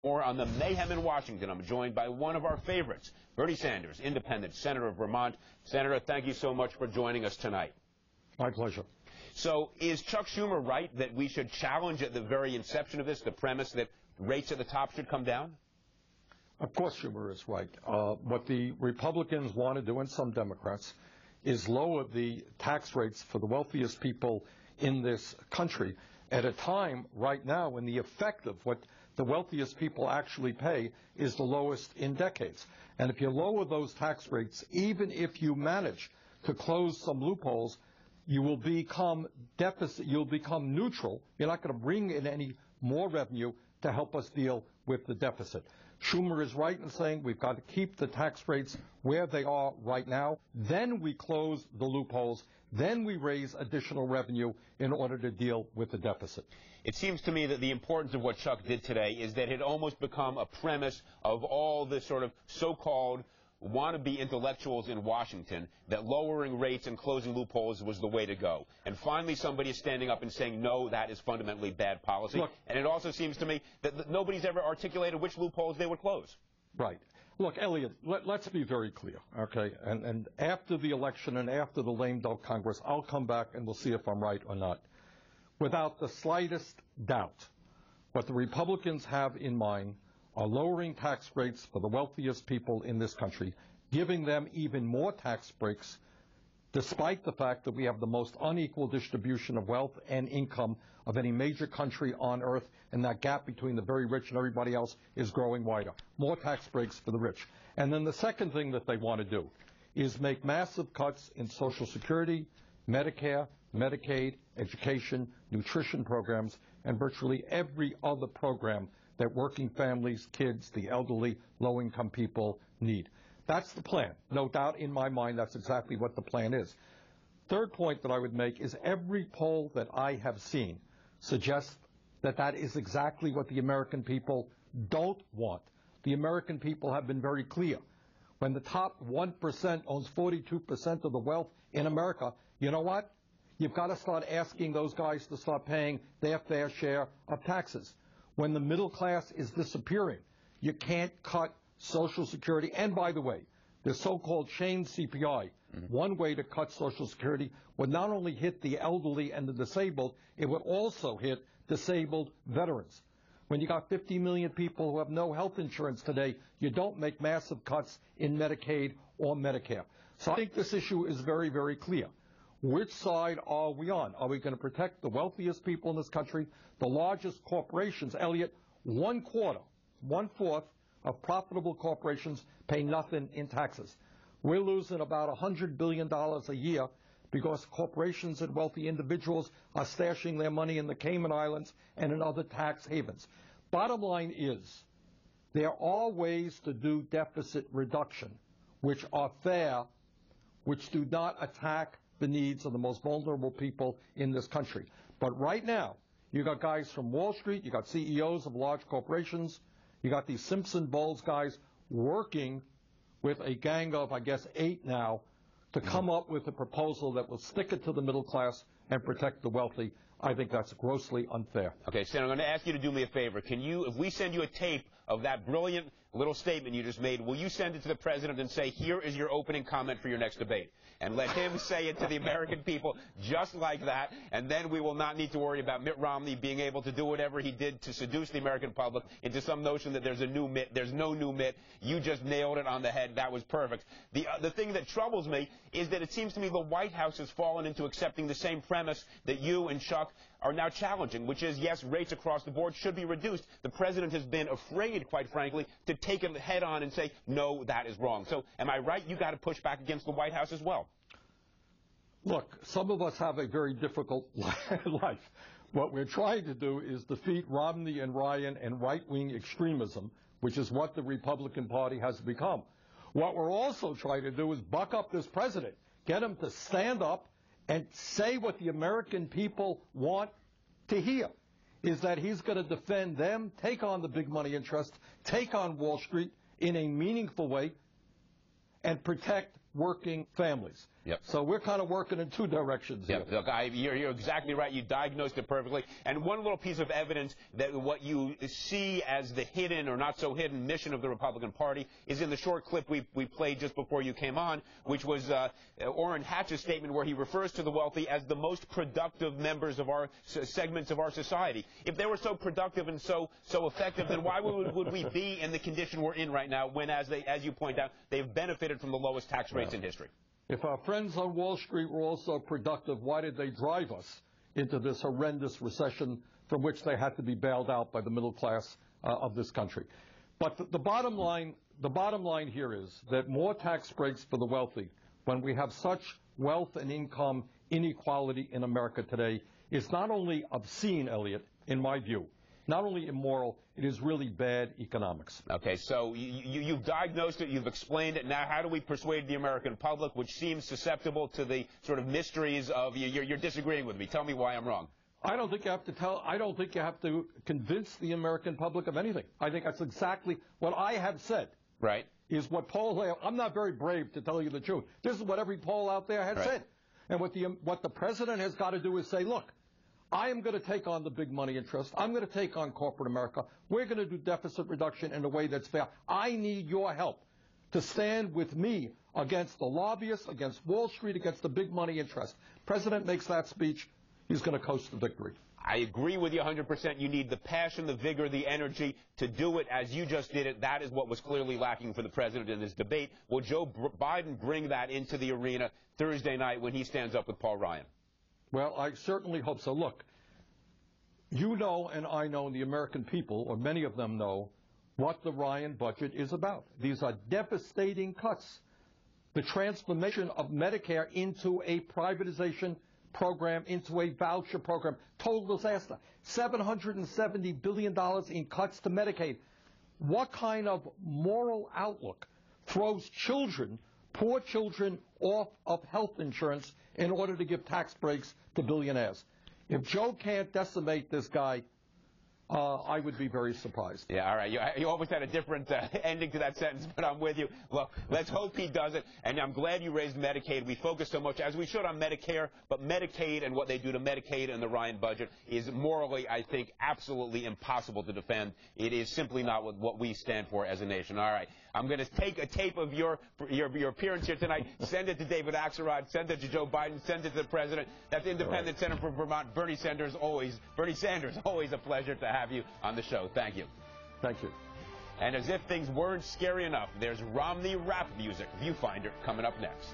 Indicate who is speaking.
Speaker 1: More on the mayhem in Washington. I'm joined by one of our favorites, Bernie Sanders, independent senator of Vermont. Senator, thank you so much for joining us tonight.
Speaker 2: My pleasure.
Speaker 1: So is Chuck Schumer right that we should challenge at the very inception of this the premise that rates at the top should come down?
Speaker 2: Of course Schumer is right. What the Republicans want to do, and some Democrats, is lower the tax rates for the wealthiest people in this country at a time right now when the effect of what the wealthiest people actually pay is the lowest in decades. And if you lower those tax rates, even if you manage to close some loopholes, you will become deficit, you'll become neutral. You're not going to bring in any more revenue to help us deal with the deficit. Schumer is right in saying we've got to keep the tax rates where they are right now. Then we close the loopholes. Then we raise additional revenue in order to deal with the deficit.
Speaker 1: It seems to me that the importance of what Chuck did today is that it almost become a premise of all this sort of so-called wannabe intellectuals in Washington that lowering rates and closing loopholes was the way to go. And finally somebody is standing up and saying, no, that is fundamentally bad policy.
Speaker 2: Look,
Speaker 1: and it also seems to me that nobody's ever articulated which loopholes they would close.
Speaker 2: Right. Look, Elliot, let's be very clear, okay? And after the election and after the lame duck Congress, I'll come back and we'll see if I'm right or not. Without the slightest doubt, what the Republicans have in mind are lowering tax rates for the wealthiest people in this country, giving them even more tax breaks, despite the fact that we have the most unequal distribution of wealth and income of any major country on earth, and that gap between the very rich and everybody else is growing wider. More tax breaks for the rich. And then the second thing that they want to do is make massive cuts in Social Security, Medicare, Medicaid, education, nutrition programs, and virtually every other program that working families, kids, the elderly, low-income people need. That's the plan. No doubt in my mind that's exactly what the plan is. Third point that I would make is every poll that I have seen suggests that that is exactly what the American people don't want. The American people have been very clear. When the top 1% owns 42% of the wealth in America, you know what? You've got to start asking those guys to start paying their fair share of taxes. When the middle class is disappearing, you can't cut Social Security. And by the way, the so-called chain CPI, one way to cut Social Security would not only hit the elderly and the disabled, it would also hit disabled veterans. When you got 50 million people who have no health insurance today, you don't make massive cuts in Medicaid or Medicare. So I think this issue is very, very clear. Which side are we on? Are we going to protect the wealthiest people in this country, the largest corporations? Elliot, 1/4 of profitable corporations pay nothing in taxes. We're losing about $100 billion a year because corporations and wealthy individuals are stashing their money in the Cayman Islands and in other tax havens. Bottom line is, there are ways to do deficit reduction which are fair, which do not attack the needs of the most vulnerable people in this country. But right now, you got guys from Wall Street, you got CEOs of large corporations, you got these Simpson Bowles guys working with a gang of, I guess, 8 now to come up with a proposal that will stick it to the middle class and protect the wealthy. I think that's grossly unfair.
Speaker 1: Okay, Senator, I'm going to ask you to do me a favor. Can you, if we send you a tape of that brilliant little statement you just made, will you send it to the President and say, here is your opening comment for your next debate? And let him say it to the American people just like that, and then we will not need to worry about Mitt Romney being able to do whatever he did to seduce the American public into some notion that there's a new Mitt. There's no new Mitt. You just nailed it on the head. That was perfect. The thing that troubles me is that it seems to me the White House has fallen into accepting the same premise that you and Chuck are now challenging, which is, yes, rates across the board should be reduced. The President has been afraid, quite frankly, to take it head on and say, no, that is wrong. So am I right? You got to push back against the White House as well.
Speaker 2: Look, some of us have a very difficult life. What we're trying to do is defeat Romney and Ryan and right-wing extremism, which is what the Republican Party has become. What we're also trying to do is buck up this president, get him to stand up and say what the American people want to hear, is that he's going to defend them, take on the big money interests, take on Wall Street in a meaningful way, and protect working families.
Speaker 1: Yep.
Speaker 2: So we're kind of working in two directions here.
Speaker 1: Look, you're exactly right. You diagnosed it perfectly. And one little piece of evidence that what you see as the hidden or not so hidden mission of the Republican Party is in the short clip we played just before you came on, which was Orrin Hatch's statement where he refers to the wealthy as the most productive members of our segments of our society. If they were so productive and so effective, then why would we be in the condition we're in right now when, as you point out, they've benefited from the lowest tax rates in history?
Speaker 2: If our friends on Wall Street were also productive, why did they drive us into this horrendous recession from which they had to be bailed out by the middle class of this country? But the bottom line here is that more tax breaks for the wealthy, when we have such wealth and income inequality in America today, is not only obscene, Elliot, in my view, not only immoral, it is really bad economics.
Speaker 1: Okay, so you've diagnosed it, you've explained it. Now, how do we persuade the American public, which seems susceptible to the sort of mysteries of you're disagreeing with me? Tell me why I'm wrong.
Speaker 2: I don't think you have to convince the American public of anything. I think that's exactly what I have said.
Speaker 1: Right.
Speaker 2: Is what I'm not very brave to tell you the truth. This is what every poll out there has said. And what the president has got to do is say, look, I am going to take on the big money interest. I'm going to take on corporate America. We're going to do deficit reduction in a way that's fair. I need your help to stand with me against the lobbyists, against Wall Street, against the big money interest. President makes that speech, he's going to coast to victory.
Speaker 1: I agree with you 100%. You need the passion, the vigor, the energy to do it as you just did it. That is what was clearly lacking for the president in this debate. Will Joe Biden bring that into the arena Thursday night when he stands up with Paul Ryan?
Speaker 2: Well, I certainly hope so. Look, you know and I know, and the American people, or many of them know, what the Ryan budget is about. These are devastating cuts. The transformation of Medicare into a privatization program, into a voucher program, total disaster. $770 billion in cuts to Medicaid. What kind of moral outlook throws children, poor children, off of health insurance in order to give tax breaks to billionaires? If Joe can't decimate this guy, I would be very surprised.
Speaker 1: Yeah, all right. You always had a different ending to that sentence, but I'm with you. Well, let's hope he does it. And I'm glad you raised Medicaid. We focus so much, as we should, on Medicare, but Medicaid and what they do to Medicaid and the Ryan budget is morally, I think, absolutely impossible to defend. It is simply not what we stand for as a nation. All right. I'm going to take a tape of your appearance here tonight, send it to David Axelrod, send it to Joe Biden, send it to the president. That's Independent Center for Vermont. Bernie Sanders, always a pleasure to have you on the show. Thank you.
Speaker 2: Thank you.
Speaker 1: And as if things weren't scary enough, there's Romney rap music, Viewfinder, coming up next.